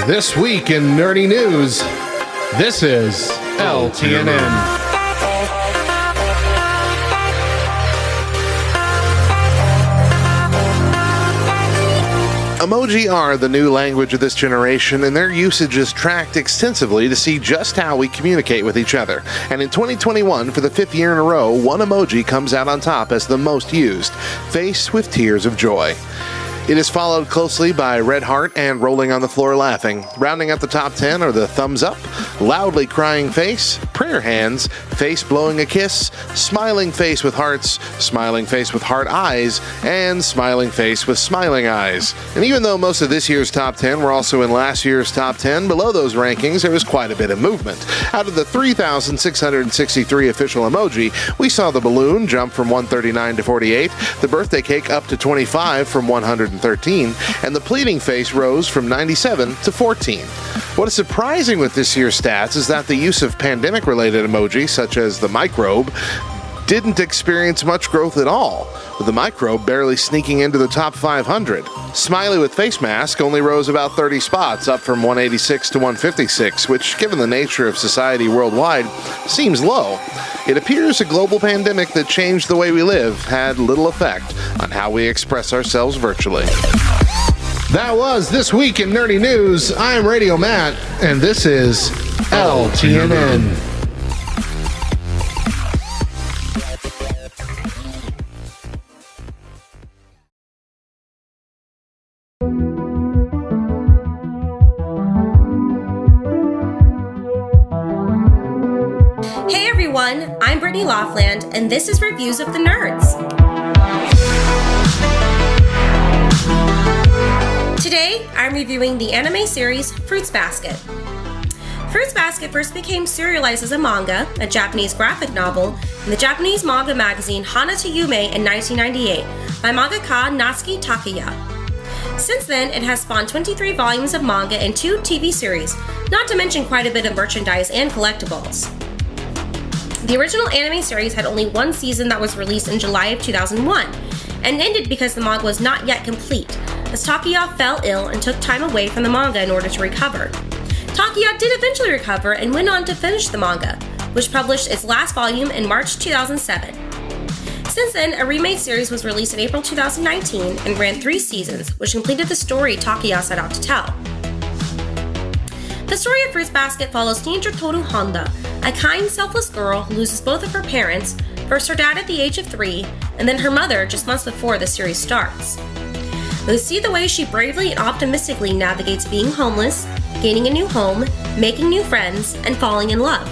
This week in nerdy news, this is LTNN. Emoji are the new language of this generation, and their usage is tracked extensively to see just how we communicate with each other. And in 2021, for the 5th year in a row, one emoji comes out on top as the most used, face with tears of joy. It is followed closely by red heart and rolling on the floor laughing. Rounding out the top 10 are the thumbs up, loudly crying face, prayer hands, face blowing a kiss, smiling face with hearts, smiling face with heart eyes, and smiling face with smiling eyes. And even though most of this year's top 10 were also in last year's top 10, below those rankings there was quite a bit of movement. Out of the 3,663 official emoji, we saw the balloon jump from 139 to 48, the birthday cake up to 25 from 113, and the pleading face rose from 97 to 14. What is surprising with this year's stats is that the use of pandemic-related emojis, such as the microbe, didn't experience much growth at all, with the microbe barely sneaking into the top 500. Smiley with face mask only rose about 30 spots, up from 186 to 156, which, given the nature of society worldwide, seems low. It appears a global pandemic that changed the way we live had little effect on how we express ourselves virtually. That was This Week in Nerdy News. I'm Radio Matt, and this is LTNN. Hey everyone, I'm Brittany Lofland, and this is Reviews of the Nerds. Today, I'm reviewing the anime series Fruits Basket. Fruits Basket first became serialized as a manga, a Japanese graphic novel, in the Japanese manga magazine Hana to Yume in 1998 by mangaka Natsuki Takaya. Since then, it has spawned 23 volumes of manga and 2 TV series, not to mention quite a bit of merchandise and collectibles. The original anime series had only one season that was released in July of 2001, and ended because the manga was not yet complete, as Takaya fell ill and took time away from the manga in order to recover. Takaya did eventually recover and went on to finish the manga, which published its last volume in March 2007. Since then, a remade series was released in April 2019 and ran 3 seasons, which completed the story Takaya set out to tell. The story of Fruits Basket follows teenager Toru Honda, a kind, selfless girl who loses both of her parents, first her dad at the age of 3, and then her mother just months before the series starts. We see the way she bravely and optimistically navigates being homeless, gaining a new home, making new friends, and falling in love.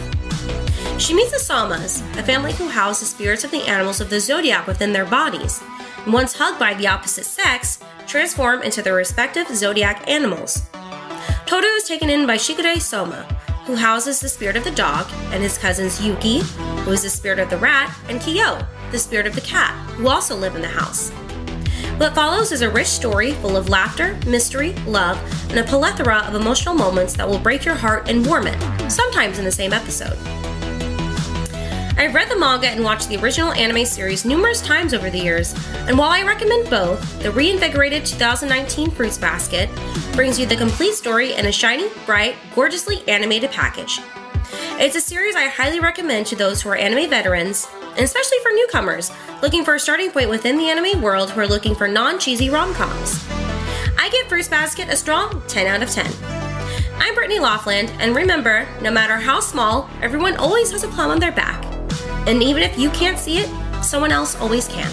She meets the Somas, a family who house the spirits of the animals of the zodiac within their bodies, and once hugged by the opposite sex, transform into their respective zodiac animals. Toru is taken in by Shigure Soma, who houses the spirit of the dog, and his cousins Yuki, who is the spirit of the rat, and Kyo, the spirit of the cat, who also live in the house. What follows is a rich story full of laughter, mystery, love, and a plethora of emotional moments that will break your heart and warm it, sometimes in the same episode. I've read the manga and watched the original anime series numerous times over the years, and while I recommend both, the reinvigorated 2019 Fruits Basket brings you the complete story in a shiny, bright, gorgeously animated package. It's a series I highly recommend to those who are anime veterans, and especially for newcomers looking for a starting point within the anime world who are looking for non-cheesy rom-coms. I give Fruits Basket a strong 10 out of 10. I'm Brittany Lofland, and remember, no matter how small, everyone always has a plum on their back. And even if you can't see it, someone else always can.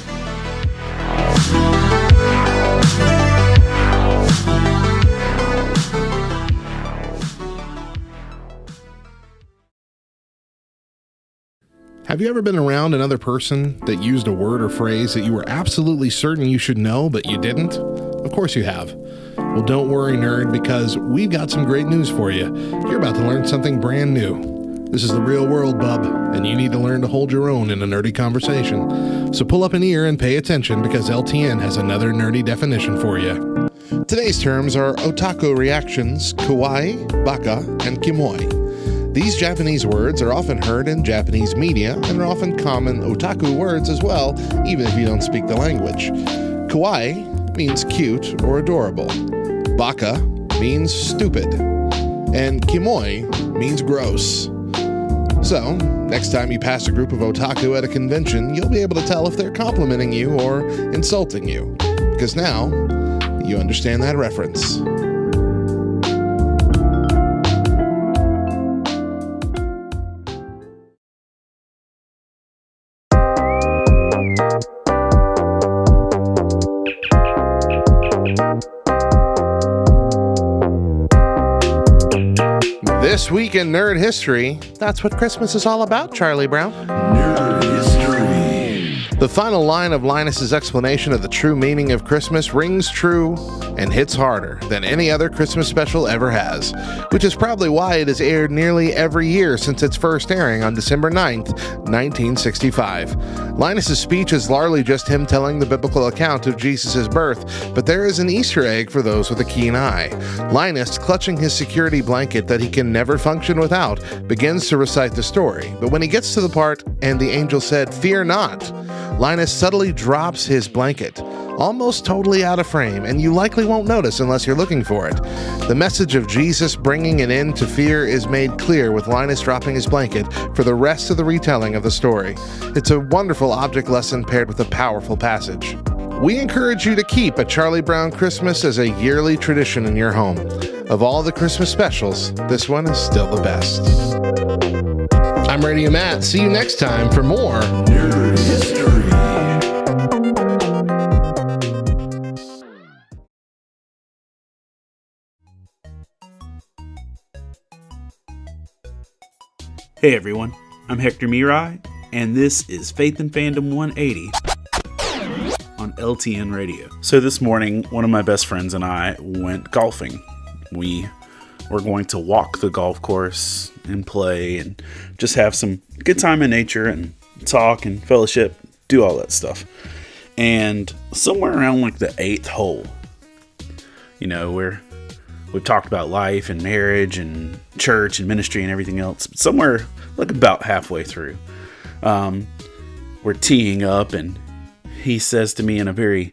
Have you ever been around another person that used a word or phrase that you were absolutely certain you should know, but you didn't? Of course you have. Well, don't worry, nerd, because we've got some great news for you. You're about to learn something brand new. This is the real world, bub, and you need to learn to hold your own in a nerdy conversation. So pull up an ear and pay attention, because LTN has another nerdy definition for you. Today's terms are otaku reactions, kawaii, baka, and kimoi. These Japanese words are often heard in Japanese media and are often common otaku words as well, even if you don't speak the language. Kawaii means cute or adorable. Baka means stupid. and Kiomi means gross. So, next time you pass a group of otaku at a convention, you'll be able to tell if they're complimenting you or insulting you, because now you understand that reference. This week in Nerd History, that's what Christmas is all about, Charlie Brown. Nerd History. The final line of Linus's explanation of the true meaning of Christmas rings true and hits harder than any other Christmas special ever has, which is probably why it has aired nearly every year since its first airing on December 9th, 1965. Linus's speech is largely just him telling the biblical account of Jesus' birth, but there is an Easter egg for those with a keen eye. Linus, clutching his security blanket that he can never function without, begins to recite the story, but when he gets to the part, "And the angel said, 'Fear not,' Linus subtly drops his blanket, almost totally out of frame, and you likely won't notice unless you're looking for it. The message of Jesus bringing an end to fear is made clear with Linus dropping his blanket for the rest of the retelling of the story. It's a wonderful object lesson paired with a powerful passage. We encourage you to keep a Charlie Brown Christmas as a yearly tradition in your home. Of all the Christmas specials, this one is still the best. I'm Radio Matt. See you next time for more Nerd History. Hey everyone, I'm Hector Miray, and this is Faith and Fandom 180 on LTN Radio. So this morning, one of my best friends and I went golfing. We were going to walk the golf course and play and just have some good time in nature and talk and fellowship, do all that stuff. And somewhere around like the 8th hole, you know, we've talked about life and marriage and church and ministry and everything else. But somewhere like about halfway through, we're teeing up and he says to me in a very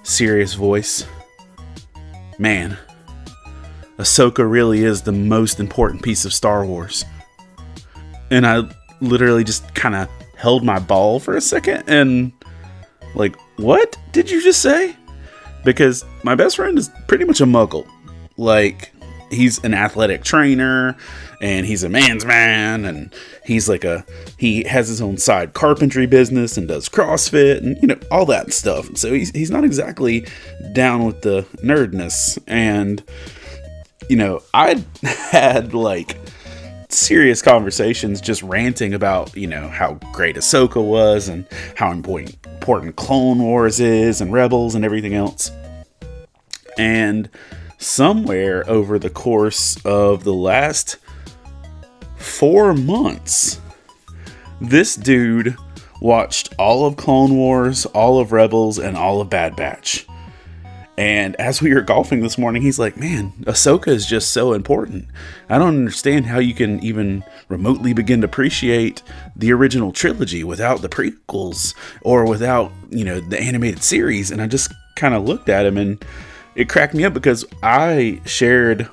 serious voice, "Man, Ahsoka really is the most important piece of Star Wars." And I literally just kind of held my ball for a second and like, what did you just say? Because my best friend is pretty much a muggle. Like, he's an athletic trainer and he's a man's man and he's like he has his own side carpentry business and does CrossFit and, you know, all that stuff. So he's not exactly down with the nerdness. And, you know, I'd had like serious conversations just ranting about, you know, how great Ahsoka was and how important Clone Wars is and Rebels and everything else. And somewhere over the course of the last 4 months, this dude watched all of Clone Wars, all of Rebels, and all of Bad Batch. And as we were golfing this morning, he's like, "Man, Ahsoka is just so important. I don't understand how you can even remotely begin to appreciate the original trilogy without the prequels or without, you know, the animated series." And I just kind of looked at him and it cracked me up because I shared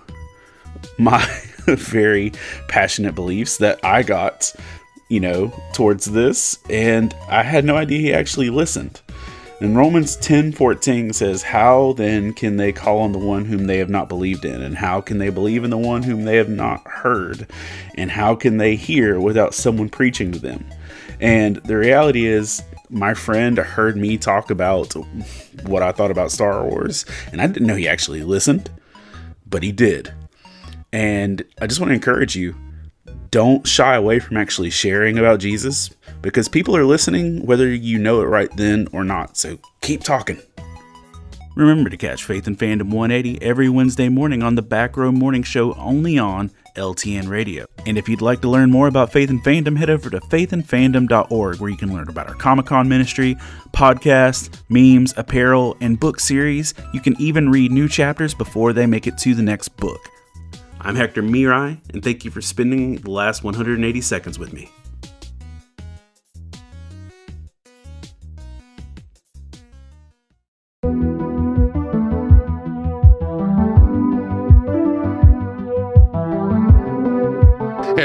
my very passionate beliefs that I got, you know, towards this. And I had no idea he actually listened. And Romans 10:14 says, "How then can they call on the one whom they have not believed in? And how can they believe in the one whom they have not heard? And how can they hear without someone preaching to them?" And the reality is, my friend heard me talk about what I thought about Star Wars, and I didn't know he actually listened, but he did. And I just want to encourage you, don't shy away from actually sharing about Jesus, because people are listening whether you know it right then or not. So keep talking. Remember to catch Faith and Fandom 180 every Wednesday morning on the Back Row Morning Show, only on LTN Radio. And if you'd like to learn more about Faith and Fandom, head over to faithandfandom.org, where you can learn about our Comic-Con ministry, podcasts, memes, apparel, and book series. You can even read new chapters before they make it to the next book. I'm Hector Miray, and thank you for spending the last 180 seconds with me.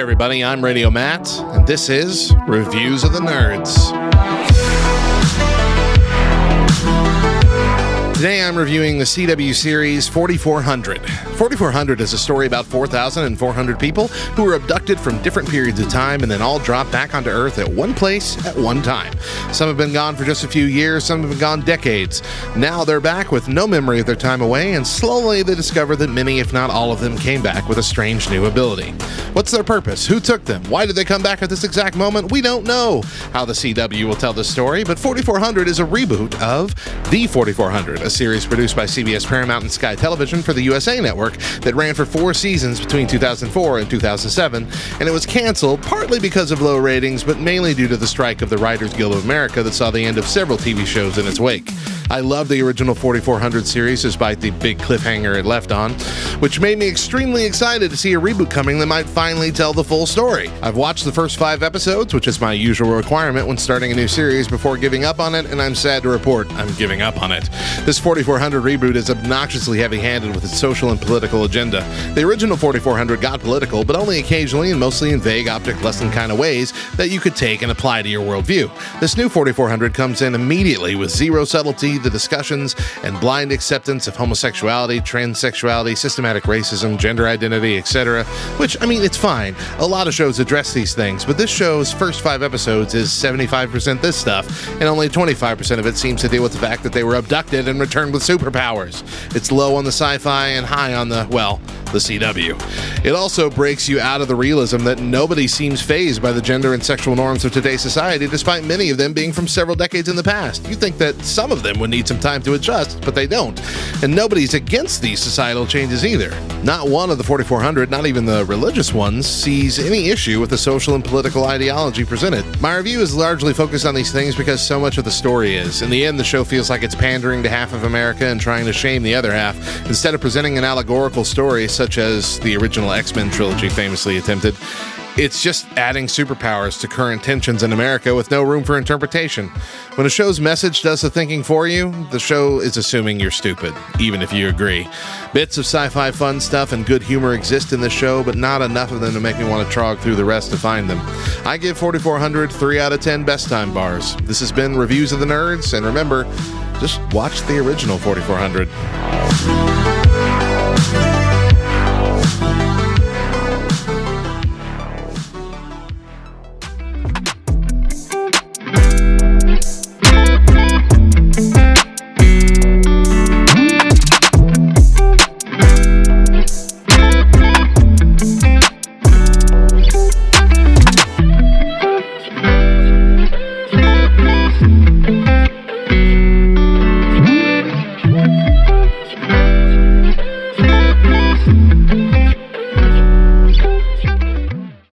everybody, I'm Radio Matt, and this is Reviews of the Nerds. Today I'm reviewing the CW series 4400. 4400 is a story about 4,400 people who were abducted from different periods of time and then all dropped back onto Earth at one place at one time. Some have been gone for just a few years, some have been gone decades. Now they're back with no memory of their time away, and slowly they discover that many, if not all of them, came back with a strange new ability. What's their purpose? Who took them? Why did they come back at this exact moment? We don't know how the CW will tell this story, but 4400 is a reboot of The 4400, a series produced by CBS Paramount and Sky Television for the USA Network that ran for 4 seasons between 2004 and 2007, and it was canceled partly because of low ratings, but mainly due to the strike of the Writers Guild of America that saw the end of several TV shows in its wake. I love the original 4400 series despite the big cliffhanger it left on, which made me extremely excited to see a reboot coming that might finally tell the full story. I've watched the first 5 episodes, which is my usual requirement when starting a new series before giving up on it, and I'm sad to report I'm giving up on it. This 4400 reboot is obnoxiously heavy-handed with its social and political agenda. The original 4400 got political, but only occasionally and mostly in vague object lesson kind of ways that you could take and apply to your worldview. This new 4400 comes in immediately with zero subtlety, the discussions and blind acceptance of homosexuality, transsexuality, systematic racism, gender identity, etc. Which, I mean, it's fine. A lot of shows address these things, but this show's first 5 episodes is 75% this stuff, and only 25% of it seems to deal with the fact that they were abducted and returned with superpowers. It's low on the sci-fi and high on the CW. It also breaks you out of the realism that nobody seems fazed by the gender and sexual norms of today's society, despite many of them being from several decades in the past. You think that some of them would need some time to adjust, but they don't. And nobody's against these societal changes either. Not one of the 4400, not even the religious ones, sees any issue with the social and political ideology presented. My review is largely focused on these things because so much of the story is. In the end, the show feels like it's pandering to half of America and trying to shame the other half, instead of presenting an allegorical story such as the original X-Men trilogy famously attempted. It's just adding superpowers to current tensions in America with no room for interpretation. When a show's message does the thinking for you, the show is assuming you're stupid, even if you agree. Bits of sci-fi fun stuff and good humor exist in this show, but not enough of them to make me want to trog through the rest to find them. I give 4400 3 out of 10 best time bars. This has been Reviews of the Nerds, and remember, just watch the original 4400.